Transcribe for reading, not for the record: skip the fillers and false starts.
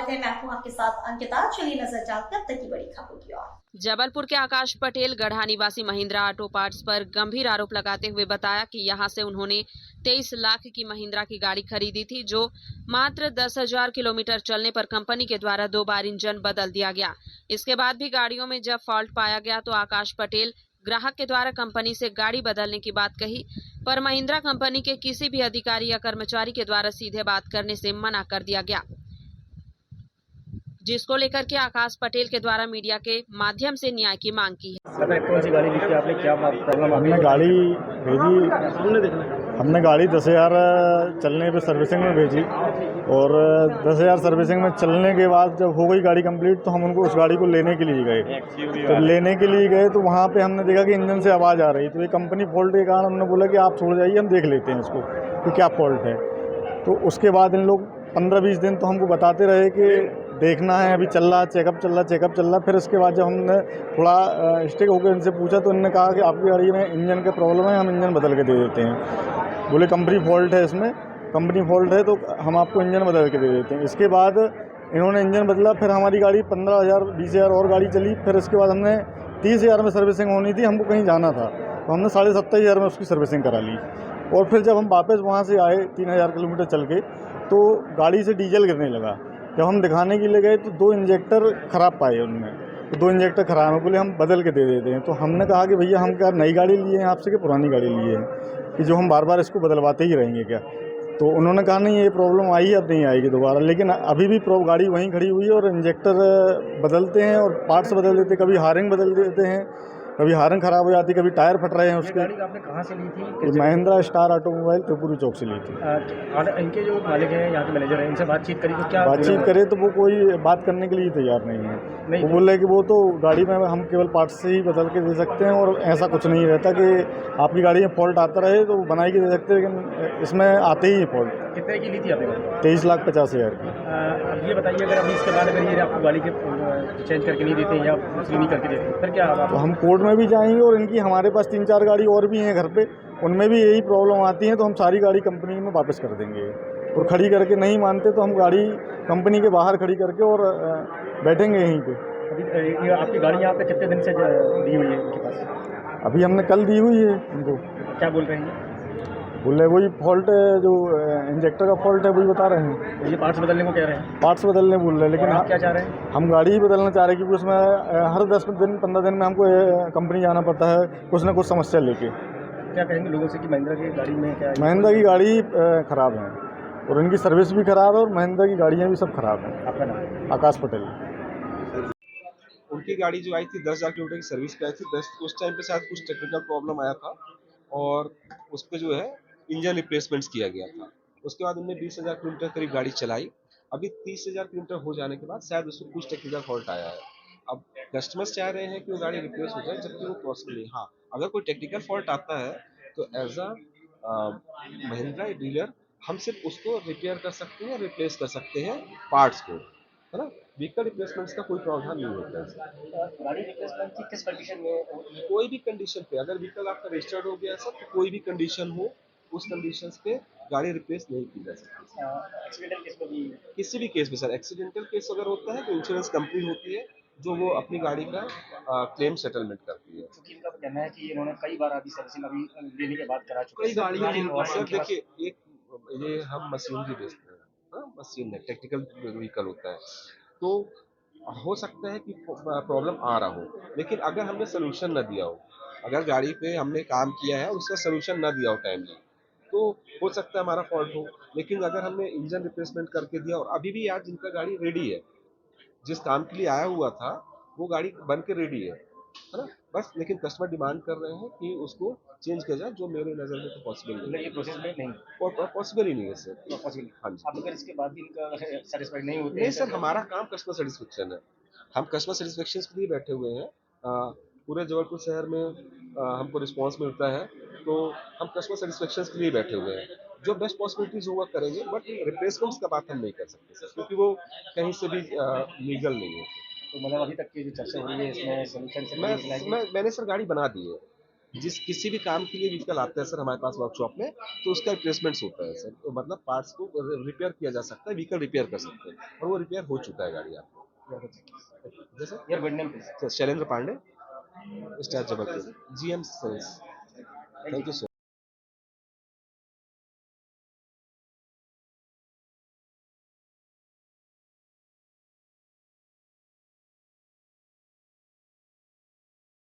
है। मैं हूं आपके साथ अंकिता। चलिए नजर डालते हैं अब तक की बड़ी खबरों की ओर। जबलपुर के आकाश पटेल गढ़ा निवासी महिंद्रा ऑटो पार्ट्स पर गंभीर आरोप लगाते हुए बताया कि यहां से उन्होंने 23 लाख की महिंद्रा की गाड़ी खरीदी थी, जो मात्र 10,000 किलोमीटर चलने पर कंपनी के द्वारा 2 बार इंजन बदल दिया गया। इसके बाद भी गाड़ियों में जब फॉल्ट पाया गया तो आकाश पटेल ग्राहक के द्वारा कंपनी से गाड़ी बदलने की बात कही, पर महिंद्रा कंपनी के किसी भी अधिकारी या कर्मचारी के द्वारा सीधे बात करने से मना कर दिया गया, जिसको लेकर के आकाश पटेल के द्वारा मीडिया के माध्यम से न्याय की मांग की है। कौन सी गाड़ी ली थी आपने, क्या प्रॉब्लम? हमने गाड़ी भेजी, हमने गाड़ी 10,000 चलने पे सर्विसिंग में भेजी और 10,000 सर्विसिंग में चलने के बाद जब हो गई गाड़ी कंप्लीट तो हम उनको उस गाड़ी को लेने के लिए गए। तो लेने के लिए गए तो वहाँ पे हमने देखा कि इंजन से आवाज़ आ रही, तो ये कंपनी फॉल्ट के कारण हमने बोला कि आप छोड़ जाइए, हम देख लेते हैं इसको कि क्या फॉल्ट है। तो उसके बाद इन लोग 15-20 दिन तो हमको बताते रहे कि देखना है, अभी चल रहा, चेकअप चल रहा। फिर इसके बाद जब हमने थोड़ा स्टिक होकर इनसे पूछा तो इन्होंने कहा कि आपकी गाड़ी में इंजन का प्रॉब्लम है, हम इंजन बदल के दे देते हैं। बोले कंपनी फॉल्ट है, इसमें कंपनी फॉल्ट है तो हम आपको इंजन बदल के दे देते हैं। इसके बाद इन्होंने इंजन बदला, फिर हमारी गाड़ी 15,000 20,000 और गाड़ी चली। फिर इसके बाद हमने 30,000 में सर्विसिंग होनी थी, हमको कहीं जाना था तो हमने 27,500 में उसकी सर्विसिंग करा ली। और फिर जब हम वापस वहाँ से आए 3,000 किलोमीटर चल के तो गाड़ी से डीजल गिरने लगा। जब हम दिखाने के लिए गए तो 2 इंजेक्टर ख़राब पाए उनमें, तो 2 इंजेक्टर ख़राब है, बोले हम बदल के दे देते हैं। तो हमने कहा कि भैया हम क्या नई गाड़ी लिए हैं आपसे कि पुरानी गाड़ी लिए हैं कि जो हम बार बार इसको बदलवाते ही रहेंगे क्या? तो उन्होंने कहा नहीं, ये प्रॉब्लम आई है, अब नहीं आएगी दोबारा। लेकिन अभी भी गाड़ी वहीं खड़ी हुई है और इंजेक्टर बदलते हैं और पार्ट्स बदल देते हैं, कभी हारिंग बदल देते हैं, कभी हारन ख़राब हो जाती है, कभी टायर फट रहे हैं उसके। गाड़ी आपने कहाँ से ली थी? महिंद्रा स्टार ऑटोमोबाइल त्रिपुरी चौक से ली थी। इनके जो मालिक हैं, यहाँ के मैनेजर हैं, इनसे बातचीत करी तो क्या बातचीत करे तो वो कोई बात करने के लिए तैयार नहीं है। वो बोल रहे कि वो तो गाड़ी में हम केवल पार्ट्स से ही बदल के दे सकते हैं और ऐसा कुछ नहीं रहता कि आपकी गाड़ी में फॉल्ट आता रहे तो बनाई के दे सकते हैं, लेकिन इसमें आते ही फॉल्ट। कितने की ली थी आपने? 23,50,000 की। अब ये बताइए, अगर अभी इसके बाद अगर ये आपको गाड़ी के चेंज करके नहीं देते या नहीं करके देते फिर क्या? तो हम कोर्ट में भी जाएंगे और इनकी हमारे पास 3-4 गाड़ी और भी हैं घर पे, उनमें भी यही प्रॉब्लम आती है, तो हम सारी गाड़ी कंपनी में वापस कर देंगे। और खड़ी करके नहीं मानते तो हम गाड़ी कंपनी के बाहर खड़ी करके और बैठेंगे यहीं पे। अभी आपकी गाड़ी यहाँ पे कितने दिन से दी हुई है इनके पास? अभी हमने कल दी हुई है इनको। क्या बोल रहे हैं? बोल रहे वही फॉल्ट है, जो इंजेक्टर का फॉल्ट है वही बता रहे हैं। ये पार्ट्स बदलने को कह रहे हैं? पार्ट्स बदलने बोल रहे हैं, लेकिन आप क्या चाह रहे हैं? हम गाड़ी ही बदलना चाह रहे हैं, क्योंकि उसमें हर 10-15 दिन में हमको कंपनी जाना पड़ता है कुछ ना कुछ समस्या लेके। क्या कहेंगे लोगों से कि महिंद्रा की गाड़ी में क्या? महिंद्रा की गाड़ी ख़राब है और इनकी सर्विस भी ख़राब है और महिंद्रा की गाड़ियाँ भी सब ख़राब हैं। आपका नाम? आकाश पटेल। उनकी गाड़ी जो आई थी 10,000 किलोमीटर की सर्विस पे आई थी। उस टाइम पे शायद कुछ टेक्निकल प्रॉब्लम आया था और उस पर जो है इंजन रिप्लेसमेंट्स किया गया था। उसके बाद उन्होंने 20,000 किलोमीटर करीब गाड़ी चलाई। अभी 30,000 किलोमीटर हो जाने के बाद शायद उसमें कुछ टेक्निकल फॉल्ट आया है। अब कस्टमर्स चाह रहे हैं कि वो गाड़ी रिप्लेस हो जाए, जबकि वो पॉसिबल नहीं। हाँ, अगर कोई टेक्निकल फॉल्ट आता है तो एज अ महिंद्रा डीलर हम सिर्फ उसको रिपेयर कर सकते हैं, रिप्लेस कर सकते हैं पार्ट्स को, है ना। व्हीकल रिप्लेसमेंट्स का कोई प्रावधान नहीं होता है। गाड़ी रिप्लेसमेंट की किस कंडीशन में? कोई भी कंडीशन पे, अगर व्हीकल आपका रजिस्टर्ड हो गया सब, तो कोई भी कंडीशन हो, उस कंडीशंस पे गाड़ी रिप्लेस नहीं की जा सकती। एक्सीडेंटल केस में भी? किसी भी केस में सर, एक्सीडेंटल केस अगर होता है तो इंश्योरेंस कंपनी होती है जो वो अपनी गाड़ी का क्लेम सेटलमेंट करती है। क्योंकि इनका कहना है कि इन्होंने कई बार अभी सर्विसिंग अभी लेने के बाद करा चुके कई गाड़ियाँ सर, हैं। देखिए एक ये हम मशीनरी बेचते हैं, हाँ मशीन है, टेक्निकल व्हीकल होता है, तो हो सकता है कि प्रॉब्लम आ रहा हो, लेकिन अगर हमने सोल्यूशन न दिया हो, अगर गाड़ी पे हमने काम किया है और उसका सोल्यूशन न दिया हो टाइमली, तो हो सकता है हमारा फॉल्ट हो। लेकिन अगर हमने इंजन रिप्लेसमेंट करके दिया और अभी भी आज जिनका गाड़ी रेडी है, जिस काम के लिए आया हुआ था वो गाड़ी बन के रेडी है ना, बस लेकिन कस्टमर डिमांड कर रहे हैं कि उसको चेंज किया जाए, जो मेरे नज़र में तो पॉसिबल नहीं है। ये प्रोसेस में नहीं पॉसिबल ही नहीं है सर, पॉसिबल। हाँ जी। अब अगर इसके बाद भी इनका सेटिस्फाइड नहीं होते नहीं सर, हमारा काम कस्टमर सेटिस्फेक्शन है, हम कस्टमर सेटिस्फेक्शन के लिए बैठे हुए हैं। पूरे जबलपुर शहर में हमको रिस्पांस मिलता है, तो हम कस्टमर सेटिस्फेक्शन के लिए बैठे हुए हैं। जो बेस्ट पॉसिबिलिटीज होगा करेंगे, बट रिप्लेसमेंट्स का बात हम नहीं कर सकते सर, क्योंकि वो कहीं से भी लीगल नहीं है। तो मतलब अभी तक की जो चर्चा हो रही है इसमें सोल्यूशन से मैंने सर गाड़ी बना दी है, जिस किसी भी काम के लिए व्हीकल आता है सर हमारे पास वर्कशॉप में, तो उसका रिप्लेसमेंट्स होता है सर। तो मतलब पार्ट्स को रिपेयर किया जा सकता है, व्हीकल रिपेयर कर सकते हैं, और वो रिपेयर हो चुका है गाड़ी आपको। जैसे यार good name please. Shailendra Pandey, star Jabalpur, GM service. Thank you sir.